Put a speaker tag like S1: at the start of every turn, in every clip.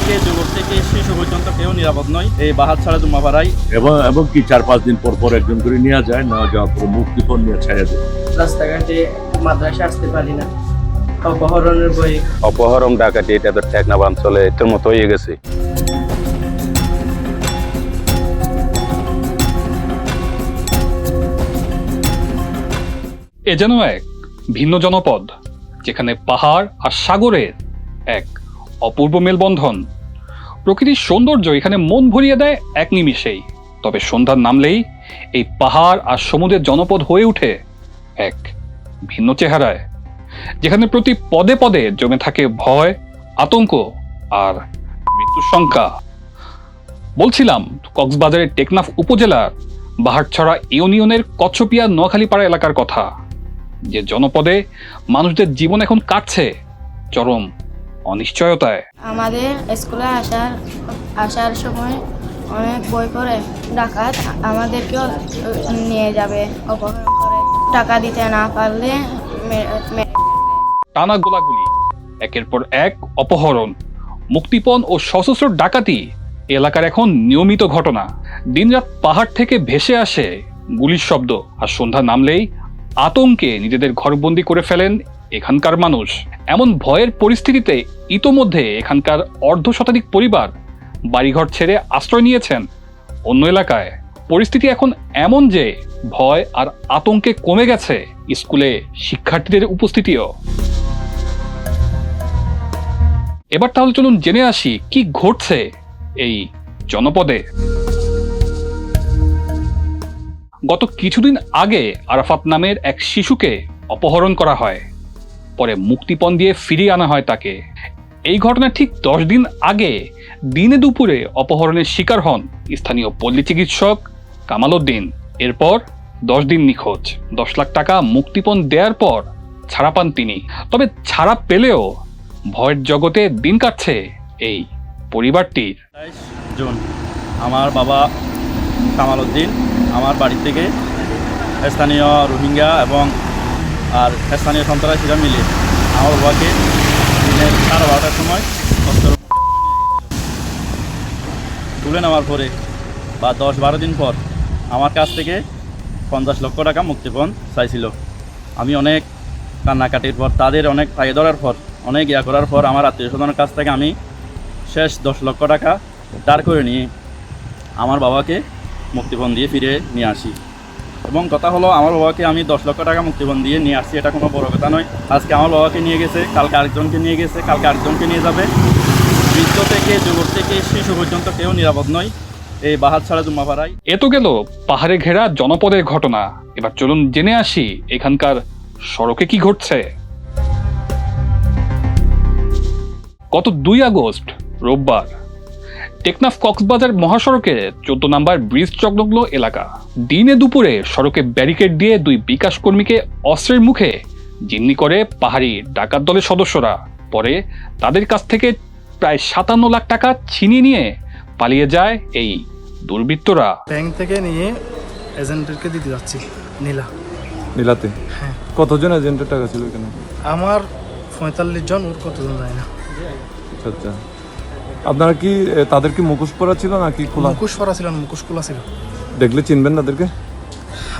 S1: থেকে যুবক থেকে শিশু পর্যন্ত কেউ নিরাপদ নয় এই বাহাতছড়া জুম্মাপাড়ায়।
S2: এবং কি 4-5 দিন পর একজন করে নিয়ে যায়, না যাওয়ার পরে মুক্তিপণ নিয়ে ছেড়ে দেয়।
S3: রাস্তাঘাটে মাদ্রাসা আসতে পারি না, অপহরণের বই,
S4: অপহরণ ডাকাতি এটা তো টেকনাফ অঞ্চলে এটার মতো হয়ে গেছে।
S5: এ যেন এক ভিন্ন জনপদ, যেখানে পাহাড় আর সাগরের এক অপূর্ব মেলবন্ধন। প্রকৃতির সৌন্দর্য এখানে মন ভরিয়ে দেয় এক নিমিষেই। তবে সন্ধ্যার নামলেই এই পাহাড় আর সমুদ্রের জনপদ হয়ে ওঠে এক ভিন্ন চেহারায়, যেখানে প্রতি পদে পদে জমে থাকে ভয়, আতঙ্ক আর মৃত্যুর শঙ্কা। বলছিলাম কক্সবাজারের টেকনাফ উপজেলার বাহারছড়া ইউনিয়নের কচ্ছপিয়া নোয়াখালীপাড়া এলাকার কথা, যে জনপদে মানুষদের জীবন এখন কাটছে চরম অনিশ্চয়তায়।
S6: আমাদের স্কুলে আসার সময় অনেক বই করে ডাকাত আমাদেরকেও নিয়ে যাবে, অপহরণ করে টাকা দিতে না পারলে
S5: টানা গোলাগুলি, একের পর এক অপহরণ, মুক্তিপণ ও সশস্ত্র ডাকাতি এলাকার এখন নিয়মিত ঘটনা। দিনরাত পাহাড় থেকে ভেসে আসে গুলির শব্দ, আর সন্ধ্যা নামলেই আতঙ্কে নিজেদের ঘরবন্দি করে ফেলেন এখানকার মানুষ। এমন ভয়ের পরিস্থিতিতে ইতোমধ্যে এখানকার অর্ধশতাধিক পরিবার বাড়িঘর ছেড়ে আশ্রয় নিয়েছেন অন্য এলাকায়। পরিস্থিতি এখন এমন যে ভয় আর আতঙ্কে কমে গেছে স্কুলে শিক্ষার্থীদের উপস্থিতিও। এবার তাহলে চলুন জেনে আসি কি ঘটছে এই জনপদে। গত কিছুদিন আগে আরাফাত নামের এক শিশুকে অপহরণ করা হয়, পরে মুক্তিপণ দিয়ে ফিরিয়ে আনা হয় তাকে। এই ঘটনা ঠিক 10 দিন আগে দিনে দুপুরে অপহরণের শিকার হন স্থানীয় পল্লী চিকিৎসক কামাল উদ্দিন। এরপর 10 দিন নিখোঁজ। 10 লাখ টাকা মুক্তিপণ দেওয়ার পর ছাড়া পান তিনি। তবে ছাড়া পেলেও ভয়ের জগতে দিন কাটছে এই পরিবারটির।
S1: 27 জুন আমার বাবা কামাল উদ্দিন আমার বাড়ি থেকে স্থানীয় রোহিঙ্গা এবং স্থানীয় সন্ত্রাসীরা মিলে আমার বাবাকে দিনের 12:30টার সময় তুলে নেওয়ার পরে বা 10-12 দিন পর আমার কাছ থেকে 50 লক্ষ টাকা মুক্তিপণ চাইছিল। আমি অনেক কান্নাকাটির পর, তাদের অনেক পায়ে ধরার পর, অনেক করার পর আমার আত্মীয় স্বজনের কাছ থেকে আমি শেষ 10 লক্ষ টাকা দাঁড় করে নিয়ে আমার বাবাকে মুক্তিপণ দিয়ে ফিরে নিয়ে আসি। এবং কথা হলো, আমার বাবাকে আমি 10 লক্ষ টাকা মুক্তিপণ দিয়ে নিয়ে আসছি, এটা কোনো বড় কথা নয়। আজকে আমার বাবাকে নিয়ে গেছে, কালকে আরেকজনকে নিয়ে গেছে, কালকে আরেকজনকে নিয়ে যাবে। বৃদ্ধ থেকে যুবক থেকে শিশু পর্যন্ত কেউ নিরাপদ নয় এই বাহাতছড়া জুম্মাপাড়ায়।
S5: এ তো গেল পাহাড়ে ঘেরা জনপদের ঘটনা। এবার চলুন জেনে আসি এখানকার সড়কে কি ঘটছে। গত 2 আগস্ট রোববার টেকনাফ কক্সবাজার মহাসড়কের 14 নম্বর ব্রিজ সংলগ্ন এলাকা। দিনে দুপুরে সড়কে ব্যারিকেড দিয়ে 2 বিকাশ কর্মীকে অস্ত্রের মুখে জিম্মি করে পাহাড়ি ডাকাত দলের সদস্যরা। পরে তাদের কাছ থেকে প্রায় 57 লাখ টাকা ছিনিয়ে নিয়ে পালিয়ে যায় এই দুর্বৃত্তরা।
S7: ব্যাংক থেকে নিয়ে এজেন্টকে দিতে যাচ্ছি
S8: নীলাতে।
S7: হ্যাঁ।
S8: কতজন এজেন্টের টাকা ছিল এখানে?
S7: আমার 45 জন, ওর কতজন যায় না।
S8: আচ্ছা, আপনারা কি তাদের কি মুখোশ পরা ছিল নাকি খোলা?
S7: মুখোশ পরা ছিল না, মুখোশ খোলা ছিল।
S8: দেখলে চিনবেন না তাদেরকে?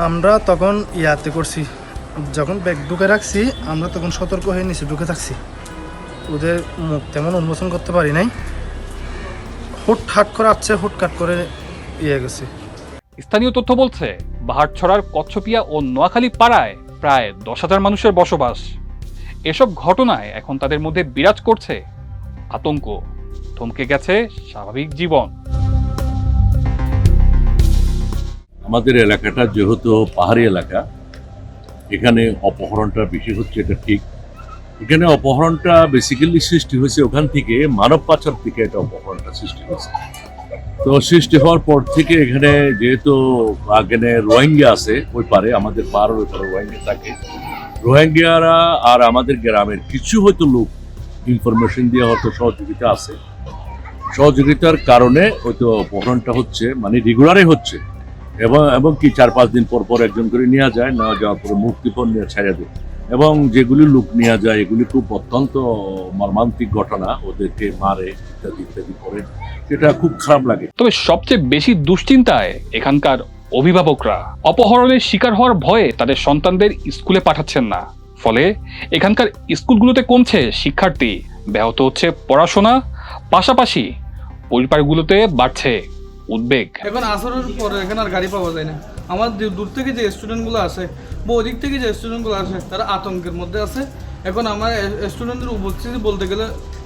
S7: আমরা তখন ইয়াতে করছি, যখন ব্যাগ ঢুকে রাখছি আমরা তখন সতর্ক হয়ে নিচে ঢুকে থাকছি, ওদের মুখ তেমন উন্মোচন করতে পারি নাই। হুটহাট করে আসছে, হুটকাট করে গেছে।
S5: স্থানীয় তথ্য বলছে বাহারছড়ার কচ্ছপিয়া ও নোয়াখালী পাড়ায় প্রায় 10,000 মানুষের বসবাস। এসব ঘটনায় এখন তাদের মধ্যে বিরাজ করছে আতঙ্ক, থমকে গেছে স্বাভাবিক জীবন।
S2: আমাদের এলাকাটা যেহেতু পাহাড়ি এলাকা, এখানে অপহরণটা বেশি হচ্ছে, এটা ঠিক। এখানে অপহরণটা বেসিক্যালি সৃষ্টি হয়েছে ওখান থেকে, মানব পাচার থেকে এটা অপহরণটা সৃষ্টি হয়েছে। তো সৃষ্টি হওয়ার পর থেকে এখানে যেহেতু এখানে রোহিঙ্গা আছে, ওই পারে আমাদের পাহাড়ের ওই পারে রোহিঙ্গা থাকে, রোহিঙ্গারা আর আমাদের গ্রামের কিছু হয়তো লোক ইনফরমেশন দিয়ে হয়তো সহযোগিতা আছে, সহযোগিতার কারণে হয়তো অপহরণটা হচ্ছে, মানে রেগুলারই হচ্ছে। এবং কি 4-5 দিন পর একজন করে নিয়ে যায়, না যাওয়ার পরে মুক্তিপণ নিয়ে ছেড়ে দেয়। এবং যেগুলি লুক নেওয়া যায় এগুলি খুব অত্যন্ত মর্মান্তিক ঘটনা, ওদেরকে মারে ইত্যাদি ইত্যাদি করে, সেটা খুব খারাপ লাগে।
S5: তবে সবচেয়ে বেশি দুশ্চিন্তায় এখানকার অভিভাবকরা। অপহরণের শিকার হওয়ার ভয়ে তাদের সন্তানদের স্কুলে পাঠাচ্ছেন না, ফলে এখানকার স্কুলগুলোতে কমছে শিক্ষার্থী, ব্যাহত হচ্ছে পড়াশোনা, পাশাপাশি পরিবারগুলোতে বাড়ছে উদ্বেগ।
S9: এখন আসরের পরে এখানে আর গাড়ি পাওয়া যায় না। আমার দূর থেকে যে স্টুডেন্টগুলো আসে বা ওদিক থেকে যে স্টুডেন্টগুলো আসে তারা আতঙ্কের মধ্যে আছে। এখন আমার স্টুডেন্টদের উপস্থিতি বলতে গেলে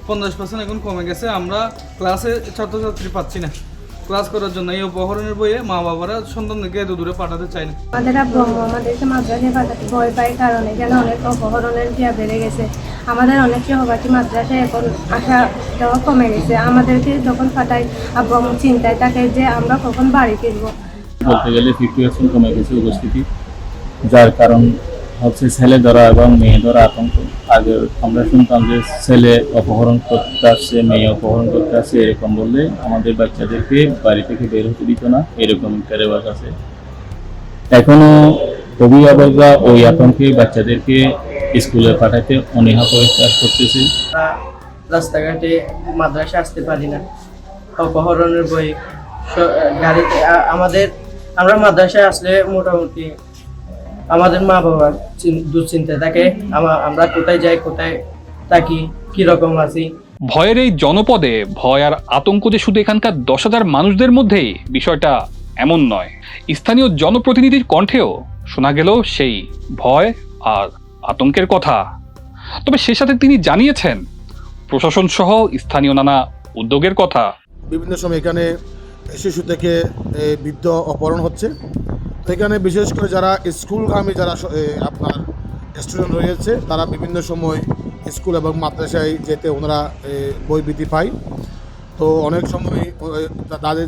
S9: 50% এখন কমে গেছে। আমরা ক্লাসে ছাত্রছাত্রী পাচ্ছি না ক্লাস করার জন্য। এই অপহরণের বইয়ে মা বাবারা সন্তানদেরকে এত দূরে পাঠাতে চায় না।
S6: আমাদের আব্বু আমাদেরকে মাদ্রাসায় পাঠাতে ভয় পায়, কারণ এখানে অনেক অপহরণের ইয়া বেড়ে গেছে। আমাদের অনেক সহপাঠী মাদ্রাসায় এখন আসা যাওয়া কমে গেছে। আমাদেরকে যখন পাঠায় আব্বু চিন্তায় থাকে যে আমরা কখন বাড়ি ফিরবো।
S10: বলতে গেলে 50% কমে গেছে উপস্থিতি, যার কারণ হচ্ছে ছেলে ধরা এবং মেয়ে ধরা আতঙ্ক। আগে আমরা শুনতাম যে ছেলে অপহরণ করতে আসছে, মেয়ে অপহরণ করতে আসছে, এরকম বললে আমাদের বাচ্চাদেরকে বাড়ি থেকে বের হতে দিত না, এরকম একটা রেওয়াজ আছে। এখনো অভিভাবকরা ওই আতঙ্কে বাচ্চাদেরকে স্কুলে পাঠাতে অনীহা প্রকাশ করতেছে।
S3: রাস্তাঘাটে মাদ্রাসায় আসতে পারি না, অপহরণের বই গাড়িতে আমরা মাদ্রাসায় আসলে মোটামুটি আমাদের মা বাবার দুশ্চিন্তায় থাকে, আমরা কোথায় যাই, কোথায় থাকি, কিরকম আছি।
S5: ভয়ের এই জনপদে ভয় আর আতঙ্ক যে শুধু এখানকার 10,000 মানুষদের মধ্যেই, বিষয়টা এমন নয়। স্থানীয় জনপ্রতিনিধির কণ্ঠেও শোনা গেল সেই ভয় আর আতঙ্কের কথা। তবে সে সাথে তিনি জানিয়েছেন প্রশাসন সহ স্থানীয় নানা উদ্যোগের কথা।
S11: বিভিন্ন সময় এখানে শিশু থেকে বৃদ্ধ অপহরণ হচ্ছে। তো এখানে বিশেষ করে যারা স্কুলগামী যারা আপনার স্টুডেন্ট রয়েছে, তারা বিভিন্ন সময় স্কুল এবং মাদ্রাসায় যেতে ওনারা বই বৃত্তি পায়। তো অনেক সময়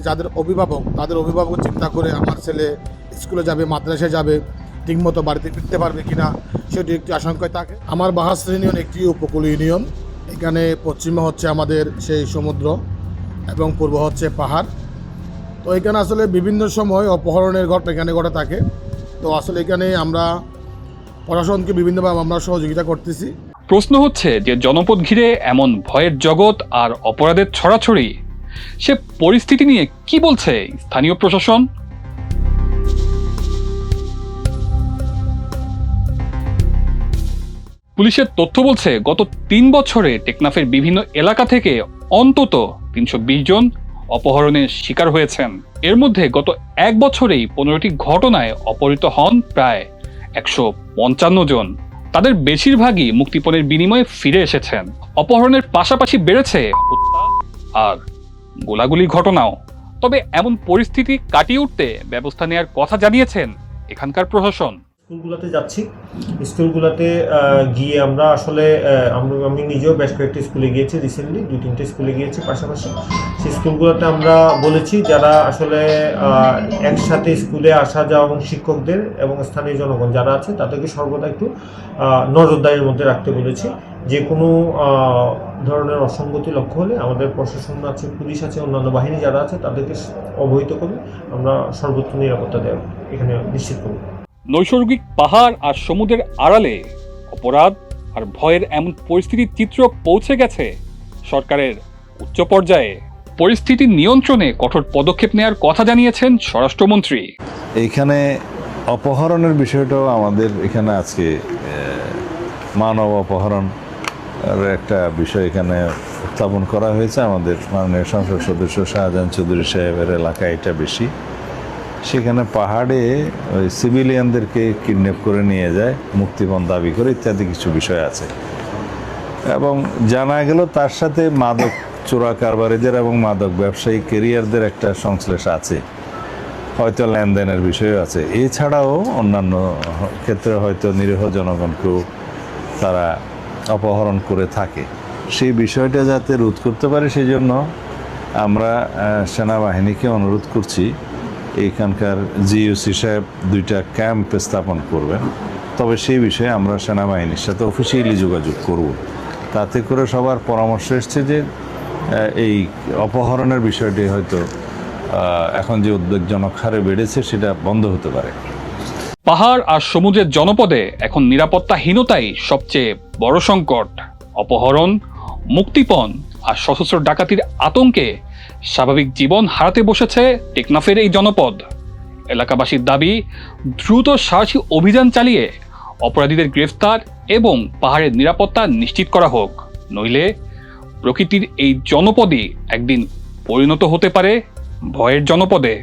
S11: যাদের অভিভাবক চিন্তা করে আমার ছেলে স্কুলে যাবে, মাদ্রাসায় যাবে, ঠিকমতো বাড়িতে ফিরতে পারবে কিনা সেটি একটি আশঙ্কায় থাকে। আমার বাহাসর ইউনিয়ন একটি উপকূল ইউনিয়ন। এখানে পশ্চিমে হচ্ছে আমাদের সেই সমুদ্র এবং পূর্ব হচ্ছে পাহাড়। তো এখানে আসলে বিভিন্ন সময় অপহরণের ঘটনা এখানে ঘটে থাকে। তো আসলে এখানে আমরা প্রশাসনকে বিভিন্নভাবে আমরা সহযোগিতা করতেছি।
S5: প্রশ্ন হচ্ছে যে জনপদ ঘিরে এমন ভয়ের জগৎ আর অপরাধের ছড়াছড়ি, সে পরিস্থিতি নিয়ে কি বলছে স্থানীয় প্রশাসন? পুলিশের তথ্য বলছে গত 3 বছরে টেকনাফের বিভিন্ন এলাকা থেকে অন্তত 320 জন অপহরণের শিকার হয়েছেন। এর মধ্যে গত 1 বছরেই 15টি ঘটনায় অপহৃত হন প্রায় 155 জন। তাদের বেশিরভাগই মুক্তিপণের বিনিময়ে ফিরে এসেছেন। অপহরণের পাশাপাশি বেড়েছে হত্যা আর গোলাগুলি ঘটনাও। তবে এমন পরিস্থিতি কাটিয়ে উঠতে ব্যবস্থা নেওয়ার কথা জানিয়েছেন এখানকার প্রশাসন।
S12: স্কুলগুলোতে যাচ্ছি, স্কুলগুলোতে গিয়ে আমরা আসলে আমি নিজেও বেশ কয়েকটি স্কুলে গিয়েছি, রিসেন্টলি 2-3টে স্কুলে গিয়েছি পাশাপাশি। সেই স্কুলগুলোতে আমরা বলেছি যারা আসলে একসাথে স্কুলে আসা যাওয়া এবং শিক্ষকদের এবং স্থানীয় জনগণ যারা আছে তাদেরকে সর্বদা একটু নজরদারির মধ্যে রাখতে বলেছি। যে কোনো ধরনের অসঙ্গতি লক্ষ্য হলে আমাদের প্রশাসন আছে, পুলিশ আছে, অন্যান্য বাহিনী যারা আছে তাদেরকে অবহিত করে আমরা সর্বোচ্চ নিরাপত্তা দেওয়া এখানে নিশ্চিত করব।
S5: নৈসর্গিক পাহাড় আর সমুদ্রের আড়ালে অপরাধ আর ভয়ের এমন পরিস্থিতির চিত্র পৌঁছে গেছে সরকারের উচ্চ পর্যায়ে। পরিস্থিতি নিয়ন্ত্রণে কঠোর পদক্ষেপ নেওয়ার কথা জানিয়েছেন স্বরাষ্ট্রমন্ত্রী।
S13: এইখানে অপহরণের বিষয়টাও আমাদের এখানে আজকে মানব অপহরণ একটা বিষয় এখানে উত্থাপন করা হয়েছে। আমাদের মাননীয় সংসদ সদস্য শাহজাহান চৌধুরী সাহেবের এলাকায় এটা বেশি। সেখানে পাহাড়ে ওই সিভিলিয়ানদেরকে কিডন্যাপ করে নিয়ে যায়, মুক্তিপণ দাবি করে ইত্যাদি কিছু বিষয় আছে। এবং জানা গেল তার সাথে মাদক চোরা কারবারিদের এবং মাদক ব্যবসায়ী কেরিয়ারদের একটা সংশ্লেষ আছে, হয়তো লেনদেনের বিষয়ও আছে। এছাড়াও অন্যান্য ক্ষেত্রে হয়তো নিরীহ জনগণকেও তারা অপহরণ করে থাকে। সেই বিষয়টা যাতে রোধ করতে পারে সেই জন্য আমরা সেনাবাহিনীকে অনুরোধ করছি এইখানকার জিওসি সাহেব 2টা ক্যাম্প স্থাপন করবেন। তবে সেই বিষয়ে আমরা সেনাবাহিনীর সাথে অফিসিয়ালি যোগাযোগ করব। তাতে করে সবার পরামর্শ এসছে যে এই অপহরণের বিষয়টি হয়তো এখন যে উদ্বেগজনক হারে বেড়েছে সেটা বন্ধ হতে পারে।
S5: পাহাড় আর সমুদ্রের জনপদে এখন নিরাপত্তাহীনতাই সবচেয়ে বড় সংকট। অপহরণ, মুক্তিপণ আর সশস্ত্র ডাকাতির আতঙ্কে স্বাভাবিক জীবন হারাতে বসেছে টেকনাফের এই জনপদ। এলাকাবাসীর দাবি, দ্রুত সাহসী অভিযান চালিয়ে অপরাধীদের গ্রেফতার এবং পাহাড়ের নিরাপত্তা নিশ্চিত করা হোক, নইলে প্রকৃতির এই জনপদই একদিন পরিণত হতে পারে ভয়ের জনপদে।